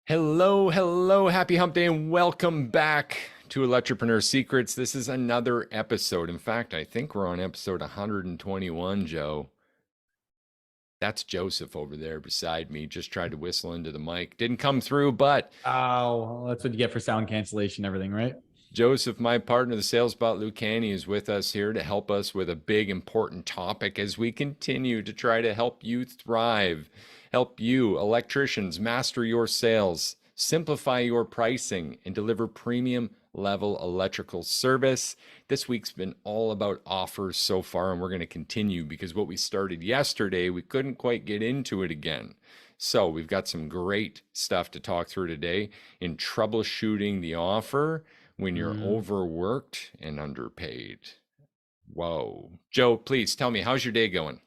Hello, hello, happy hump day, and welcome back to Electropreneur Secrets. This is another episode. In fact, I think we're on episode 121, Joe. That's Joseph over there beside me. Just tried to whistle into the mic. Didn't come through, but Oh, that's what you get for sound cancellation, everything, right? Joseph, my partner, the sales bot Lucani, is with us here to help us with a big, important topic as we continue to try to help you thrive, help you, electricians, master your sales, simplify your pricing, and deliver premium level electrical service. This week's been all about offers so far, and we're going to continue because what we started yesterday, we couldn't quite get into it again. So we've got some great stuff to talk through today in troubleshooting the offer when you're overworked and underpaid. Whoa. Joe, please tell me, how's your day going?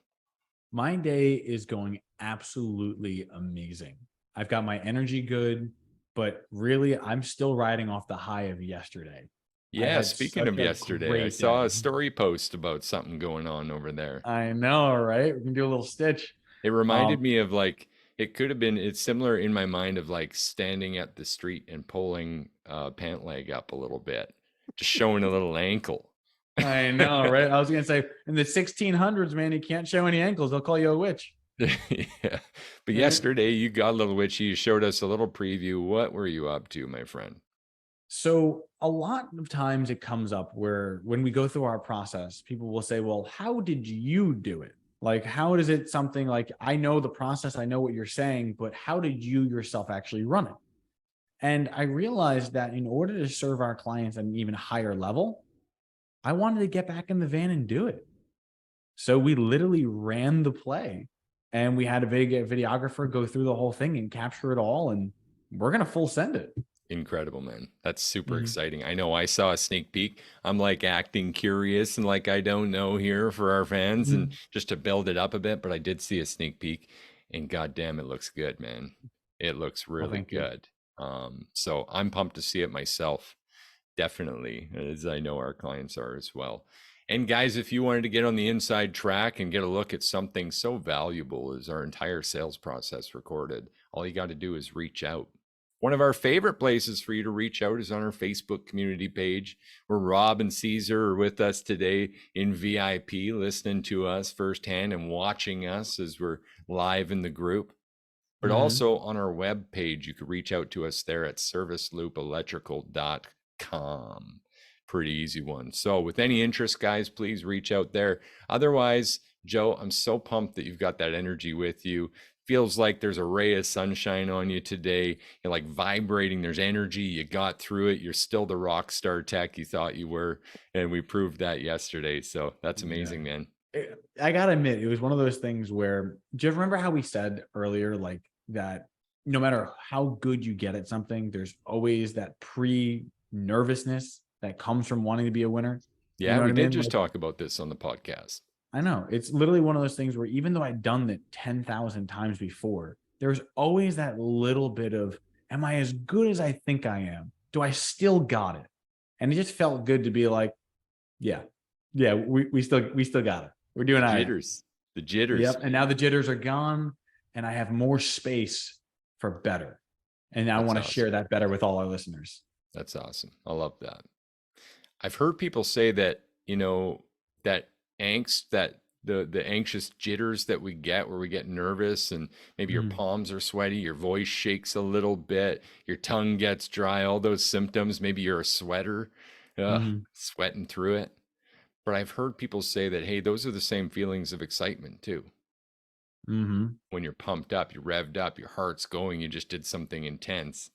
My day is going absolutely amazing. I've got my energy good, but really, I'm still riding off the high of yesterday. I Yeah, had speaking such of a yesterday, I great saw a day. story post about something going on over there. I know, right? We can do a little stitch. It reminded Um, me of like, it could have been, it's similar in my mind of like standing at the street and pulling pant leg up a little bit, just showing a little ankle. I know, right? I was gonna say in the 1600s, man, you can't show any ankles. They'll call you a witch. Yeah. But Right? yesterday you got a little witchy. You showed us a little preview. What were you up to, my friend? So a lot of times it comes up where when we go through our process, people will say, well, how did you do it? Like, how is it something like, I know the process, I know what you're saying, but how did you yourself actually run it? And I realized that in order to serve our clients at an even higher level, I wanted to get back in the van and do it. So we literally ran the play and we had a videographer go through the whole thing and capture it all. And we're going to full send it. Incredible, man. That's super Mhm. exciting. I know I saw a sneak peek. I'm like acting curious and like I don't know here for our fans and Mhm. just to build it up a bit, but I did see a sneak peek and goddamn, it looks good, man. It looks Well, really thank you. good. So I'm pumped to see it myself, definitely, as I know our clients are as well. And guys, if you wanted to get on the inside track and get a look at something so valuable as our entire sales process recorded, all you got to do is reach out. One of our favorite places for you to reach out is on our Facebook community page, where Rob and Caesar are with us today in VIP, listening to us firsthand and watching us as we're live in the group. But Mhm. also on our web page, you could reach out to us there at serviceloopelectrical.com. Pretty easy one. So, with any interest, guys, please reach out there. Otherwise, Joe, I'm so pumped that you've got that energy with you. Feels like there's a ray of sunshine on you today. You're like vibrating. There's energy. You got through it. You're still the rock star tech you thought you were. And we proved that yesterday. So, that's Yeah. amazing, man. I gotta admit, it was one of those things where, do you remember how we said earlier, like that no matter how good you get at something, there's always that pre nervousness that comes from wanting to be a winner? You Yeah, know what we I did mean? just Like, talk about this on the podcast. I know it's literally one of those things where even though I'd done it 10,000 times before, there's always that little bit of, am I as good as I think I am? Do I still got it? And it just felt good to be like, yeah, yeah, we still got it. We're The doing all right. jitters, the jitters, Yep. And man. now the jitters are gone and I have more space for better. And I That's want to share awesome. that better with all our listeners. That's awesome. I love that. I've heard people say that, that angst, that the anxious jitters that we get where we get nervous and maybe your Mhm. palms are sweaty, your voice shakes a little bit, your tongue gets dry, all those symptoms, maybe you're a sweater, Mhm. sweating through it. But I've heard people say that, hey, those are the same feelings of excitement too. Mhm. When you're pumped up, you're revved up, your heart's going, you just did something intense.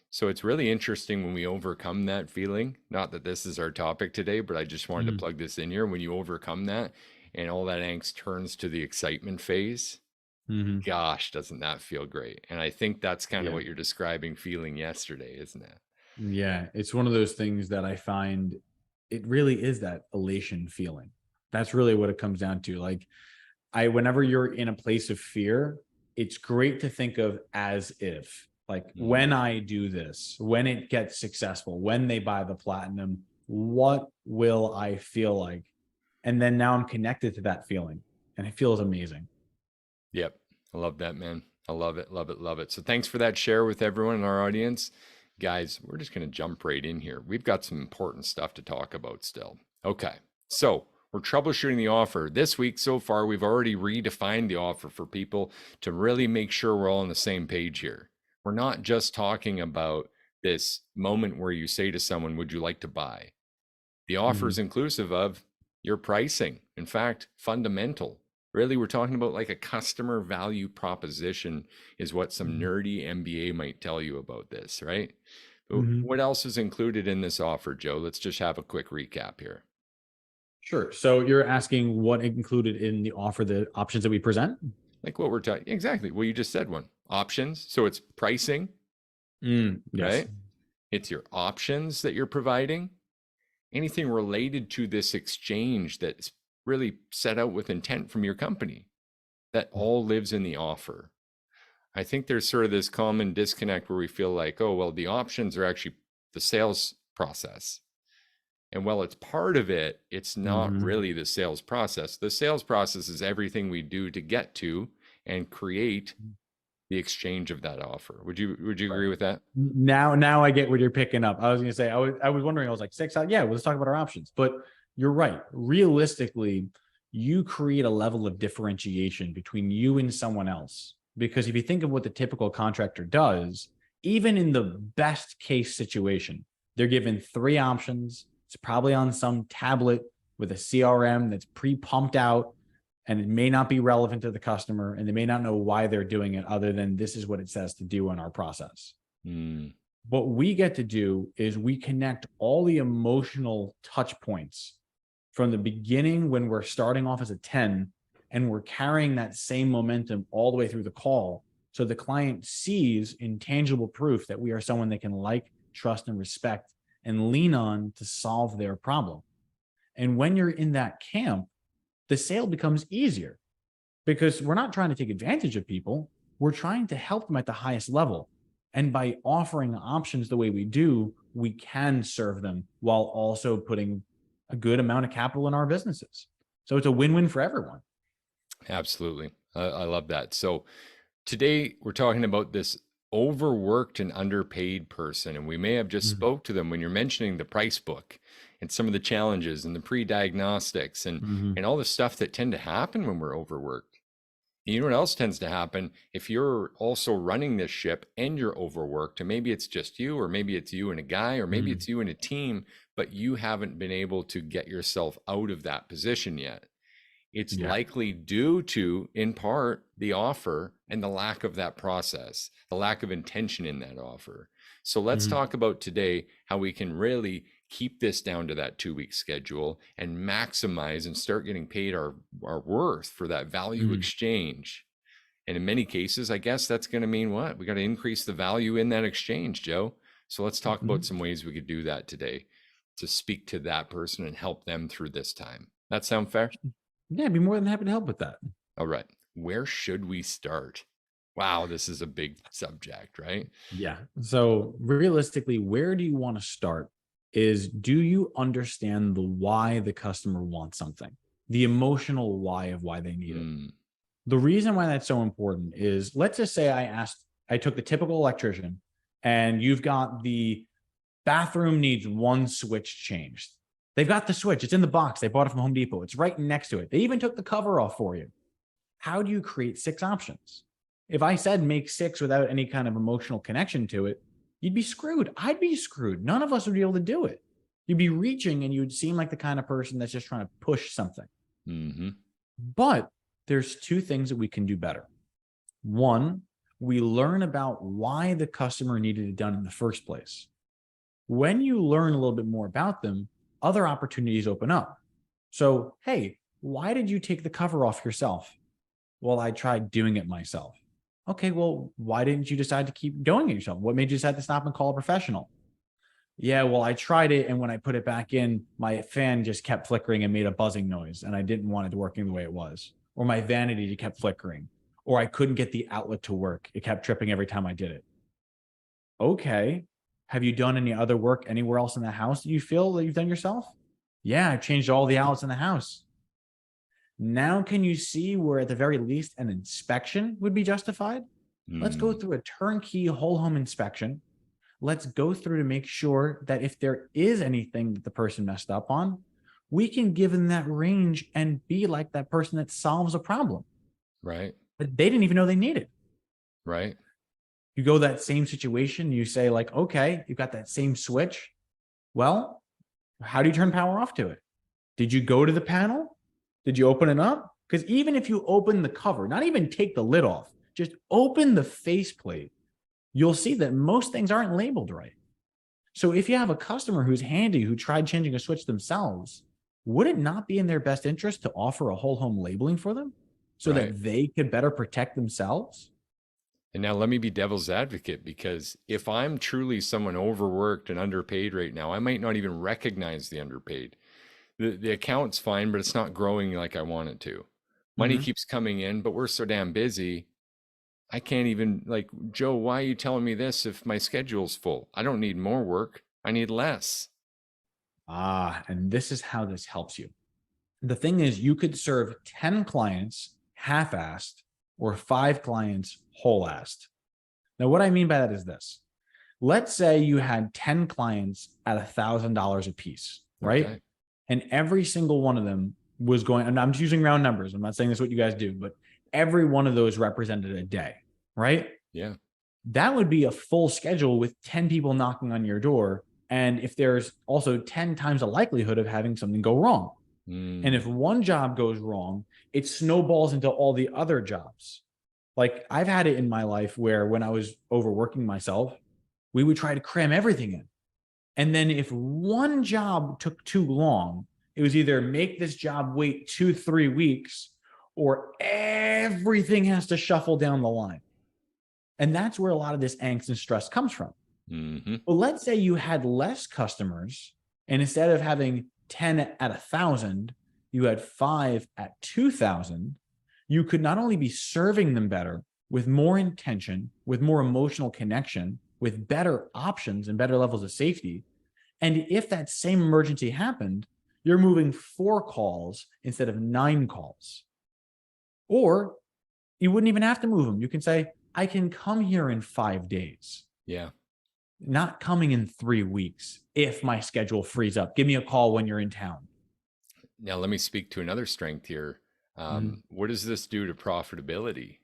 So it's really interesting when we overcome that feeling. Not that this is our topic today, but I just wanted to Mhm. plug this in here. When you overcome that and all that angst turns to the excitement phase, Mhm. gosh, doesn't that feel great? And I think that's kind of Yeah. what you're describing feeling yesterday, isn't it? Yeah. It's one of those things that I find it really is that elation feeling. That's really what it comes down to. Like, whenever you're in a place of fear, it's great to think of as if, like, when Mm, I do this, when it gets successful, when they buy the platinum, what will I feel like? And then now I'm connected to that feeling and it feels amazing. yep. I love that, man. I love it, love it, love it. So thanks for that share with everyone in our audience. Guys, we're just going to jump right in here. We've got some important stuff to talk about still. Okay. So we're troubleshooting the offer. This week so far, we've already redefined the offer for people to really make sure we're all on the same page here. We're not just talking about this moment where you say to someone, would you like to buy? The offer is inclusive of your pricing. In fact, fundamental. Really, we're talking about like a customer value proposition is what some nerdy MBA might tell you about this, right? But what else is included in this offer, Joe? Let's just have a quick recap here. Sure. So you're asking what included in the offer, the options that we present? Like what we're talking, exactly. Well, you just said one. Options. So it's pricing, Yes. right? It's your options that you're providing. Anything related to this exchange that's really set out with intent from your company, that all lives in the offer. I think there's sort of this common disconnect where we feel like, oh, well, the options are actually the sales process. And while it's part of it, it's not really the sales process. The sales process is everything we do to get to and create the exchange of that offer. Would you agree with that? Now I get what you're picking up. I was going to say, I was wondering, I was like, six, yeah, well, let's talk about our options. But you're right. Realistically, you create a level of differentiation between you and someone else. Because if you think of what the typical contractor does, even in the best case situation, they're given 3 options. It's probably on some tablet with a CRM that's pre-pumped out, and it may not be relevant to the customer, and they may not know why they're doing it other than this is what it says to do in our process. What we get to do is we connect all the emotional touch points from the beginning when we're starting off as a 10, and we're carrying that same momentum all the way through the call. So the client sees intangible proof that we are someone they can like, trust, and respect and lean on to solve their problem. And when you're in that camp, the sale becomes easier because we're not trying to take advantage of people. We're trying to help them at the highest level. And by offering options the way we do, we can serve them while also putting a good amount of capital in our businesses. So it's a win-win for everyone. Absolutely. I love that. So today we're talking about this overworked and underpaid person. And we may have just spoke to them when you're mentioning the price book and some of the challenges and the pre-diagnostics and all the stuff that tend to happen when we're overworked. You know what else tends to happen if you're also running this ship and you're overworked, and maybe it's just you, or maybe it's you and a guy, or maybe it's you and a team, but you haven't been able to get yourself out of that position yet. It's likely due to, in part, the offer and the lack of that process, the lack of intention in that offer. So let's talk about today how we can really keep this down to that 2-week schedule and maximize and start getting paid our worth for that value exchange. And in many cases, I guess that's going to mean what? We got to increase the value in that exchange, Joe. So let's talk about some ways we could do that today to speak to that person and help them through this time. That sound fair? Yeah, I'd be more than happy to help with that. All right. Where should we start? Wow, this is a big subject, right? Yeah. So realistically, where do you want to start is, do you understand the why the customer wants something? The emotional why of why they need it. The reason why that's so important is, let's just say I took the typical electrician and you've got the bathroom needs 1 switch changed. They've got the switch. It's in the box. They bought it from Home Depot. It's right next to it. They even took the cover off for you. How do you create 6 options? If I said make 6 without any kind of emotional connection to it, you'd be screwed. I'd be screwed. None of us would be able to do it. You'd be reaching and you'd seem like the kind of person that's just trying to push something. But there's 2 things that we can do better. One, we learn about why the customer needed it done in the first place. When you learn a little bit more about them, other opportunities open up. So, hey, why did you take the cover off yourself? Well, I tried doing it myself. Okay, well, why didn't you decide to keep doing it yourself? What made you decide to stop and call a professional? Yeah, well, I tried it, and when I put it back in, my fan just kept flickering and made a buzzing noise, and I didn't want it working the way it was. Or my vanity kept flickering, or I couldn't get the outlet to work. It kept tripping every time I did it. Okay. Have you done any other work anywhere else in the house that you feel that you've done yourself? Yeah, I've changed all the outlets in the house. Now, can you see where at the very least an inspection would be justified? Let's go Mm, through a turnkey whole home inspection. Let's go through to make sure that if there is anything that the person messed up on, we can give them that range and be like that person that solves a problem right, that they didn't even know they needed. right, You go that same situation, you say, like, okay, you've got that same switch. Well, how do you turn power off to it? Did you go to the panel? Did you open it up? Because even if you open the cover, not even take the lid off, just open the faceplate, you'll see that most things aren't labeled right. So if you have a customer who's handy who tried changing a switch themselves, would it not be in their best interest to offer a whole home labeling for them so right. that they could better protect themselves? And now let me be devil's advocate, because if I'm truly someone overworked and underpaid right now, I might not even recognize the underpaid. The account's fine, but it's not growing like I want it to. Money Mm-hmm. keeps coming in, but we're so damn busy. I can't even, like, Joe, why are you telling me this if my schedule's full? I don't need more work. I need less. And this is how this helps you. The thing is, you could serve 10 clients half-assed or 5 clients whole-assed. Now, what I mean by that is this. Let's say you had 10 clients at $1,000 a piece, right? Okay. And every single one of them was going, and I'm just using round numbers. I'm not saying this is what you guys do, but every one of those represented a day, right? Yeah. That would be a full schedule with 10 people knocking on your door. And if there's also 10 times the likelihood of having something go wrong. And if Mm, one job goes wrong, it snowballs into all the other jobs. Like I've had it in my life where when I was overworking myself, we would try to cram everything in. And then if one job took too long, it was either make this job wait 2, 3 weeks or everything has to shuffle down the line. And that's where a lot of this angst and stress comes from. hmm But let's say you had less customers, and instead of having 10 at 1,000, you had 5 at 2,000. You could not only be serving them better with more intention, with more emotional connection, with better options and better levels of safety. And if that same emergency happened, you're moving 4 calls instead of 9 calls. Or you wouldn't even have to move them. You can say, I can come here in 5 days, Yeah. not coming in 3 weeks if my schedule frees up. Give me a call when you're in town. Now let me speak to another strength here. Mhm. What does this do to profitability?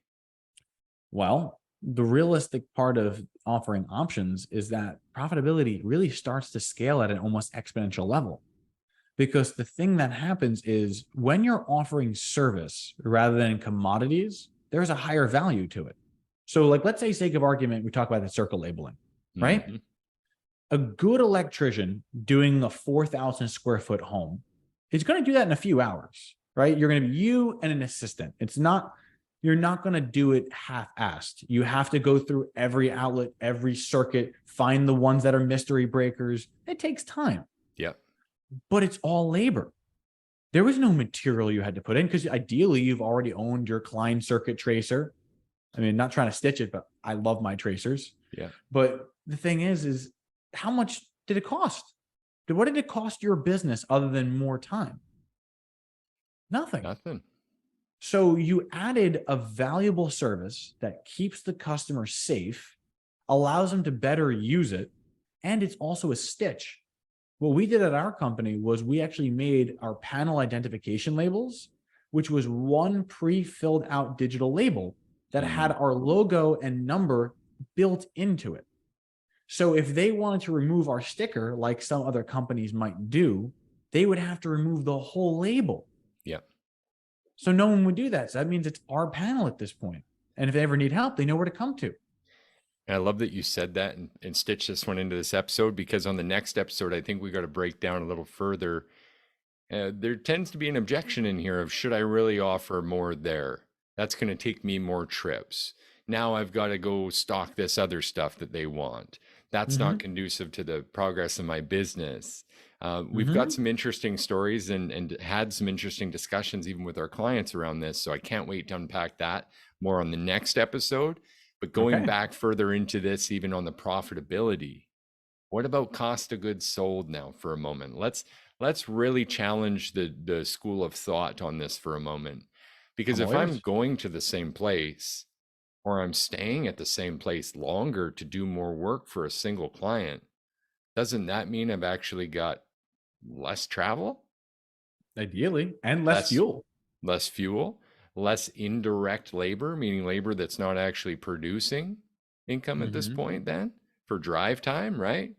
Well, the realistic part of offering options is that profitability really starts to scale at an almost exponential level. Because the thing that happens is when you're offering service rather than commodities, there's a higher value to it. So, like, let's say, sake of argument, we talk about the circle labeling, right? hmm A good electrician doing a 4,000 square foot home is going to do that in a few hours, right? You're going to be you and an assistant. You're not going to do it half assed. You have to go through every outlet, every circuit, find the ones that are mystery breakers. It takes time, Yep. but it's all labor. There was no material you had to put in because ideally you've already owned your Klein circuit tracer. I mean, not trying to stitch it, but I love my tracers. Yeah. But the thing is how much did it cost? What did it cost your business other than more time? Nothing. Nothing. So you added a valuable service that keeps the customer safe, allows them to better use it, and it's also a stitch. What we did at our company was we actually made our panel identification labels, which was one pre-filled out digital label that had Mm, our logo and number built into it. So if they wanted to remove our sticker, like some other companies might do, they would have to remove the whole label. yep. So no one would do that. So that means it's our panel at this point. And if they ever need help, they know where to come to. And I love that you said that and stitch this one into this episode, because on the next episode, I think we got to break down a little further. There tends to be an objection in here of, should I really offer more there? That's going to take me more trips. Now I've got to go stock this other stuff that they want. That's not Mm-hmm. conducive to the progress of my business. We've got Mm-hmm. some interesting stories and had some interesting discussions even with our clients around this. So I can't wait to unpack that more on the next episode. But going Okay. back further into this, even on the profitability, what about cost of goods sold now for a moment? let's really challenge the school of thought on this for a moment. Because I'm if all I'm ears. going to the same place or I'm staying at the same place longer to do more work for a single client, doesn't that mean I've actually got less travel, Ideally, and less less fuel. less fuel, less indirect labor, meaning labor that's not actually producing income at this Mm-hmm. point then for drive time, right?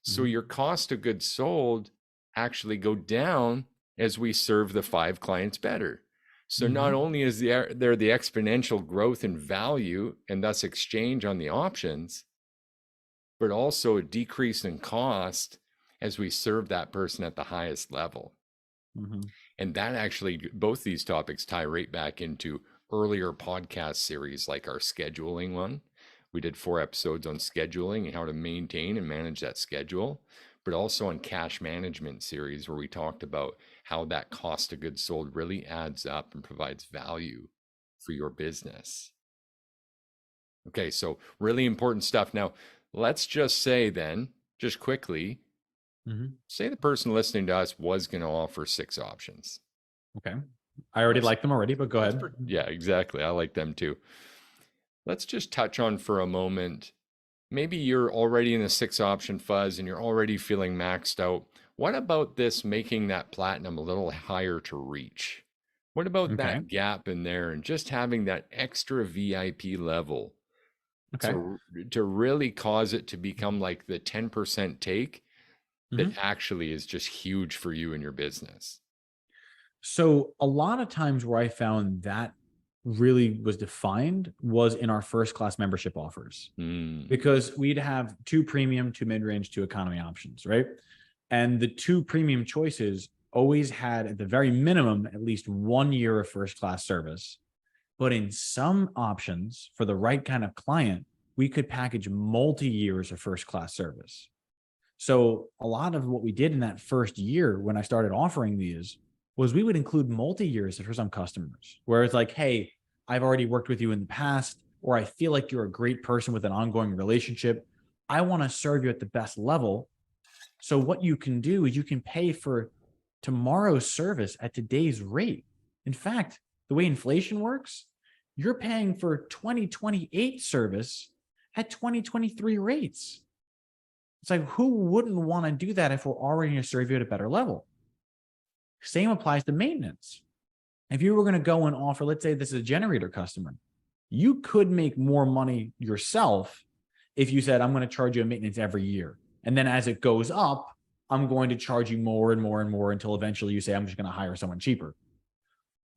So Mm-hmm. your cost of goods sold actually go down as we serve the 5 clients better. So not Mm-hmm. only is there the exponential growth in value and thus exchange on the options, but also a decrease in cost as we serve that person at the highest level. Mm-hmm. And that actually, both these topics tie right back into earlier podcast series like our scheduling one. We did 4 episodes on scheduling and how to maintain and manage that schedule, but also on cash management series where we talked about how that cost of goods sold really adds up and provides value for your business. Okay, so really important stuff. Now, let's just say then, just quickly, Mm-hmm. say the person listening to us was going to offer 6 options. Okay. I already Let's like them already, but go let's ahead. yeah, exactly. I like them too. Let's just touch on for a moment. Maybe you're already in the 6 option fuzz and you're already feeling maxed out. What about this making that platinum a little higher to reach? What about Okay. that gap in there and just having that extra VIP level Okay. to really cause it to become like the 10% take that Mm-hmm. actually is just huge for you and your business? So a lot of times where I found that really was defined was in our first class membership offers, Mm, because we'd have 2 premium, 2 mid-range, 2 economy options, right? And the 2 premium choices always had at the very minimum at least 1 year of first class service. But in some options, for the right kind of client, we could package multi years of first class service. So a lot of what we did in that first year when I started offering these was we would include multi years for some customers, where it's like, hey, I've already worked with you in the past, or I feel like you're a great person with an ongoing relationship. I want to serve you at the best level. So what you can do is you can pay for tomorrow's service at today's rate. In fact, the way inflation works, you're paying for 2028 service at 2023 rates. It's like, who wouldn't want to do that if we're already going to serve you at a better level? Same applies to maintenance. If you were going to go and offer, let's say this is a generator customer, you could make more money yourself if you said, I'm going to charge you a maintenance every year. And then as it goes up, I'm going to charge you more and more and more until eventually you say, I'm just going to hire someone cheaper.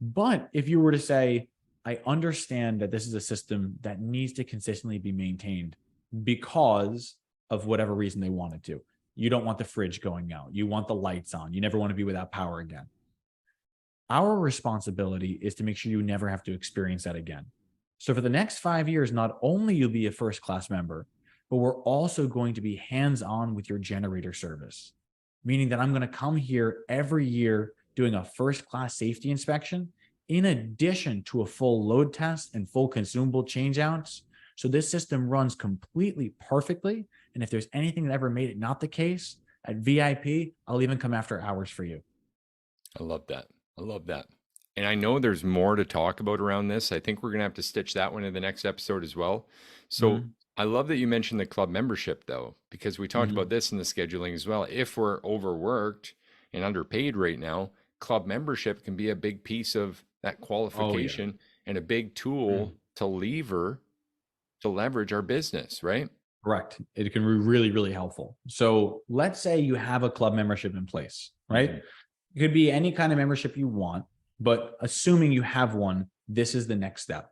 But if you were to say, I understand that this is a system that needs to consistently be maintained because of whatever reason they want it to. You don't want the fridge going out. You want the lights on. You never want to be without power again. Our responsibility is to make sure you never have to experience that again. So for the next 5 years, not only you'll be a first class member, but we're also going to be hands on with your generator service, meaning that I'm going to come here every year doing a first class safety inspection in addition to a full load test and full consumable change outs. So this system runs completely perfectly. And if there's anything that ever made it not the case at VIP, I'll even come after hours for you. I love that. I love that. And I know there's more to talk about around this. I think we're going to have to stitch that one in the next episode as well. So Mm-hmm. I love that you mentioned the club membership, though, because we talked Mm-hmm. about this in the scheduling as well. If we're overworked and underpaid right now, club membership can be a big piece of that Oh, yeah. qualification and a big tool to leverage our business, right? Correct. It can be really, really helpful. So let's say you have a club membership in place, right? Mhm. It could be any kind of membership you want, but assuming you have one, this is the next step.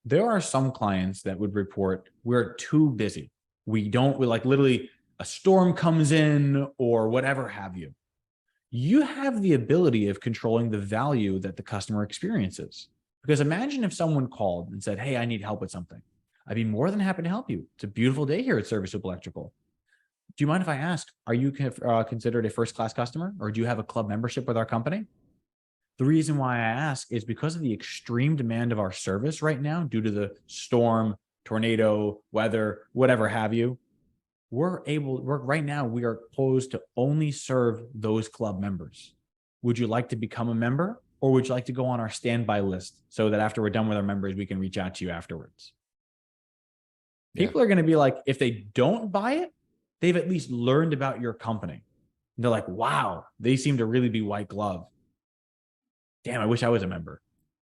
There are some clients that would report, we're too busy. We like literally a storm comes in or whatever have you. You have the ability of controlling the value that the customer experiences. Because imagine if someone called and said, hey, I need help with something. I'd be more than happy to help you. It's a beautiful day here at Service Super Electrical. Do you mind if I ask, are you considered a first class customer, or do you have a club membership with our company? The reason why I ask is because of the extreme demand of our service right now due to the storm, tornado, weather, whatever have you. we're right now, we are closed to only serve those club members. Would you like to become a member, or would you like to go on our standby list so that after we're done with our members, we can reach out to you afterwards? Yeah. People are going to be like, if they don't buy it, they've at least learned about your company. And they're like, wow, they seem to really be white glove. Damn, I wish I was a member.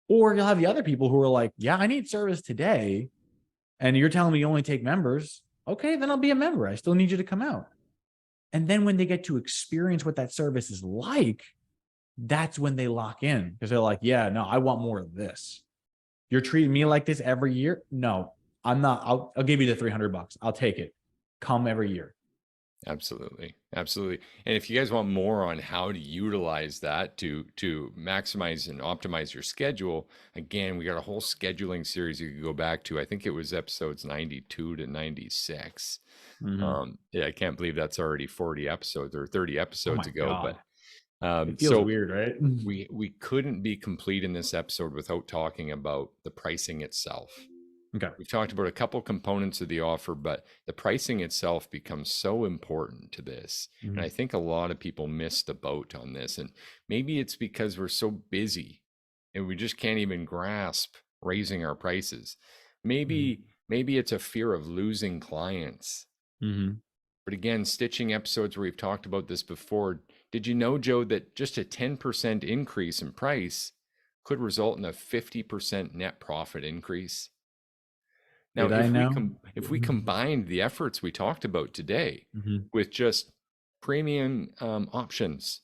Or you'll have the other people who are like, yeah, I need service today. And you're telling me you only take members. Okay, then I'll be a member. I still need you to come out. And then when they get to experience what that service is like, that's when they lock in, because they're like, yeah, no, I want more of this. You're treating me like this every year? No, I'm not. I'll give you the $300. I'll take it. Come every year. Absolutely. Absolutely. And if you guys want more on how to utilize that to maximize and optimize your schedule, again, we got a whole scheduling series you could go back to. I think it was episodes 92 to 96. Mm-hmm. Yeah, I can't believe that's already 40 episodes or 30 Oh episodes my ago, God. but It feels so weird, right? we couldn't be complete in this episode without talking about the pricing itself. Okay. We've talked about a couple components of the offer, but the pricing itself becomes so important to this. Mm-hmm. And I think a lot of people miss the boat on this. And maybe it's because we're so busy and we just can't even grasp raising our prices. Maybe it's a fear of losing clients. Mm-hmm. But again, stitching episodes where we've talked about this before, did you know, Joe, that just a 10% increase in price could result in a 50% net profit increase? Now, Did I know? if we combined the efforts we talked about today Mm-hmm. with just premium options,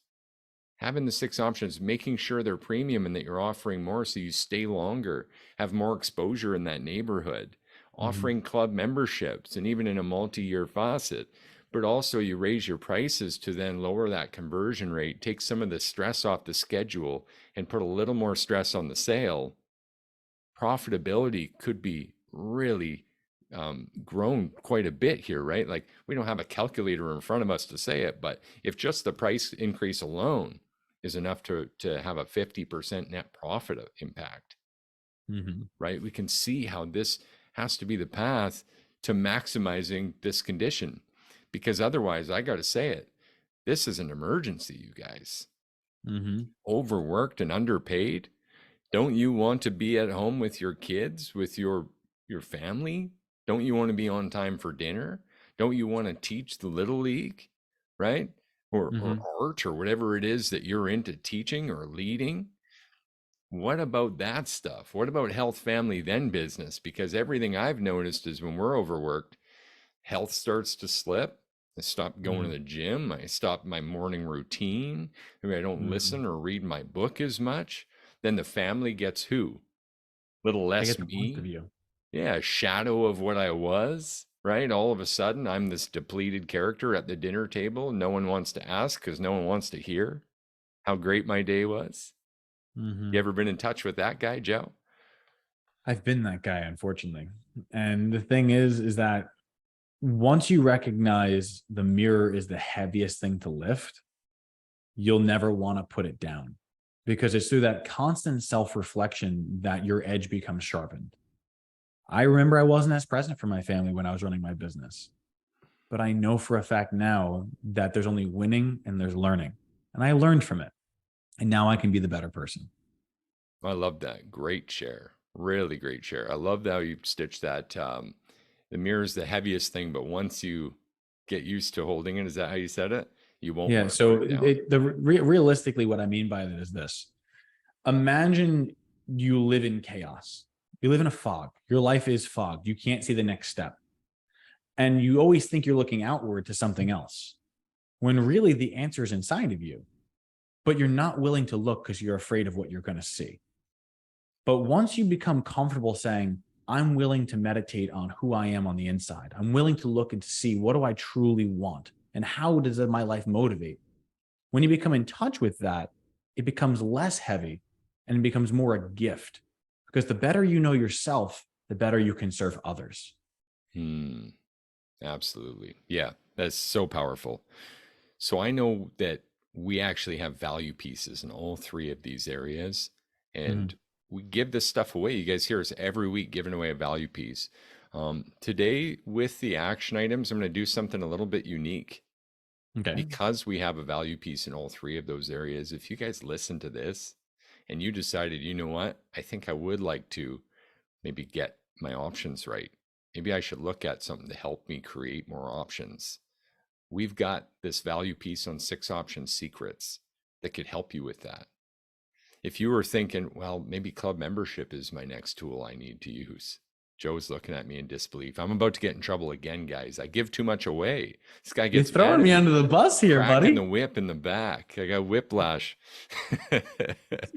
having the 6 options, making sure they're premium and that you're offering more so you stay longer, have more exposure in that neighborhood, Mm-hmm. offering club memberships and even in a multi-year faucet, but also you raise your prices to then lower that conversion rate, take some of the stress off the schedule and put a little more stress on the sale, profitability could be really grown quite a bit here, right? Like we don't have a calculator in front of us to say it, but if just the price increase alone is enough to have a 50% net profit impact, Mm-hmm. right? We can see how this has to be the path to maximizing this condition, because otherwise, I got to say it, this is an emergency, you guys. Mm-hmm. Overworked and underpaid. Don't you want to be at home with your kids, with your family? Don't you want to be on time for dinner? Don't you want to teach the little league, right? Or Mm-hmm. art or whatever it is that you're into teaching or leading? What about that stuff? What about health, family, then business? Because everything I've noticed is when we're overworked, health starts to slip. I stop going to Mm-hmm. the gym. I stop my morning routine. Maybe I don't Mm-hmm. listen or read my book as much. Then the family gets who? Little They less get the brunt of me. you. Yeah, a shadow of what I was, right? All of a sudden, I'm this depleted character at the dinner table. No one wants to ask because no one wants to hear how great my day was. You Mm-hmm. ever been in touch with that guy, Joe? I've been that guy, unfortunately. And the thing is that once you recognize the mirror is the heaviest thing to lift, you'll never want to put it down, because it's through that constant self-reflection that your edge becomes sharpened. I remember I wasn't as present for my family when I was running my business, but I know for a fact now that there's only winning and there's learning. And I learned from it. And now I can be the better person. I love that. Great share. Really great share. I love how you stitched that. The mirror is the heaviest thing, but once you get used to holding it, is that how you said it? You won't Yeah. want to put So it down. realistically, what I mean by that is this: imagine you live in chaos. You live in a fog. Your life is fogged. You can't see the next step. And you always think you're looking outward to something else, when really the answer is inside of you. But you're not willing to look because you're afraid of what you're going to see. But once you become comfortable saying, I'm willing to meditate on who I am on the inside, I'm willing to look and to see what do I truly want and how does my life motivate? When you become in touch with that, it becomes less heavy and it becomes more a gift, because the better you know yourself, the better you can serve others. Hmm. Absolutely. Yeah, that's so powerful. So I know that we actually have value pieces in all 3 of these areas, Mm-hmm. and we give this stuff away. You guys hear us every week giving away a value piece. Today, with the action items, I'm going to do something a little bit unique Okay. because we have a value piece in all three of those areas. If you guys listen to this and you decided, you know what, I think I would like to maybe get my options right. Maybe I should look at something to help me create more options. We've got this value piece on 6 option secrets that could help you with that. If you were thinking, well, maybe club membership is my next tool I need to use. Joe's looking at me in disbelief. I'm about to get in trouble again, guys. I give too much away. This guy You're gets mad throwing at me me, under the bus here, cracking the buddy. whip in the back. I got whiplash.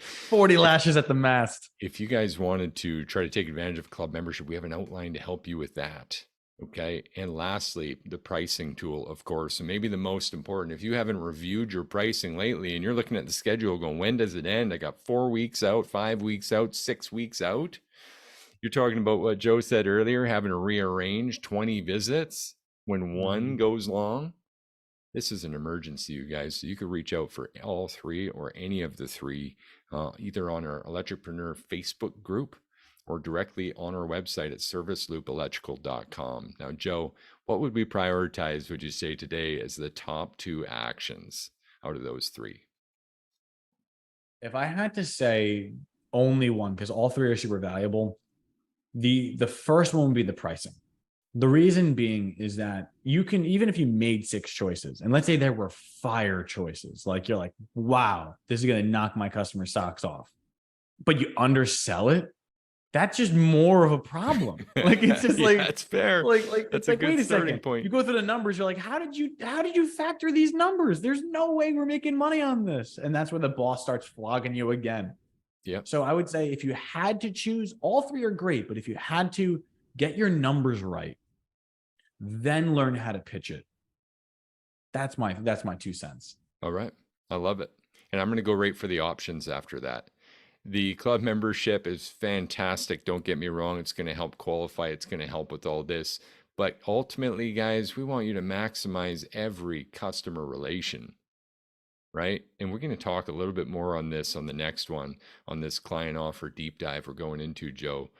40 lashes at the mast. If you guys wanted to try to take advantage of club membership, we have an outline to help you with that. Okay. And lastly, the pricing tool, of course, and maybe the most important. If you haven't reviewed your pricing lately and you're looking at the schedule going, when does it end? I got 4 weeks out, 5 weeks out, 6 weeks out. You're talking about what Joe said earlier, having to rearrange 20 visits when one goes long. This is an emergency, you guys. So you could reach out for all three or any of the three, either on our Electricpreneur Facebook group or directly on our website at serviceloopelectrical.com. Now, Joe, what would we prioritize, would you say, today as the top 2 actions out of those 3? If I had to say only one, because all three are super valuable, the first one would be the pricing. The reason being is that you can, even if you made 6 choices, and let's say there were fire choices, like you're like, wow, this is going to knock my customer socks off, but you undersell it, that's just more of a problem. Like, it's just like, that's fair. like That's it's a like, good wait a starting second. point. You go through the numbers, you're like, how did you factor these numbers? There's no way we're making money on this. And that's where the boss starts flogging you again. Yep. So I would say if you had to choose, all 3 are great, but if you had to get your numbers right, then learn how to pitch it. That's my 2 cents. All right. I love it. And I'm going to go right for the options after that. The club membership is fantastic. Don't get me wrong. It's going to help qualify. It's going to help with all this. But ultimately, guys, we want you to maximize every customer relation, right? And we're going to talk a little bit more on this on the next one, on this client offer deep dive we're going into, Joe.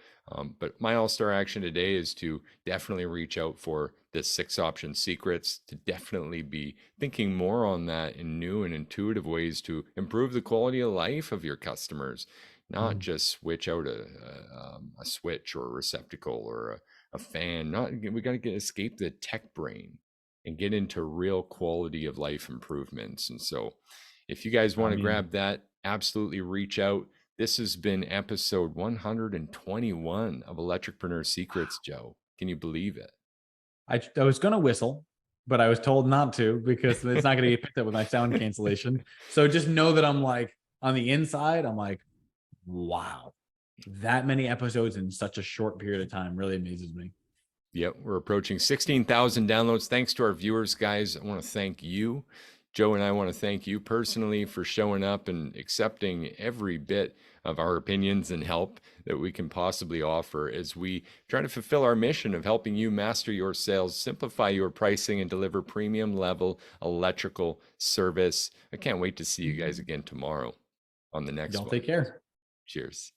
But my all-star action today is to definitely reach out for the 6 option secrets, to definitely be thinking more on that in new and intuitive ways to improve the quality of life of your customers, not just switch out a switch or a receptacle or a fan. We got to escape the tech brain and get into real quality of life improvements. And so if you guys want to grab that, absolutely reach out. This has been episode 121 of Electricpreneur Secrets, Joe. Can you believe it? I was going to whistle, but I was told not to because it's not going to get picked up with my sound cancellation. So just know that I'm like, on the inside, I'm like, wow, that many episodes in such a short period of time really amazes me. Yep, we're approaching 16,000 downloads. Thanks to our viewers, guys. I want to thank you. Joe and I want to thank you personally for showing up and accepting every bit of our opinions and help that we can possibly offer as we try to fulfill our mission of helping you master your sales, simplify your pricing, and deliver premium level electrical service. I can't wait to see you guys again tomorrow on the next Y'all one. take care. Cheers.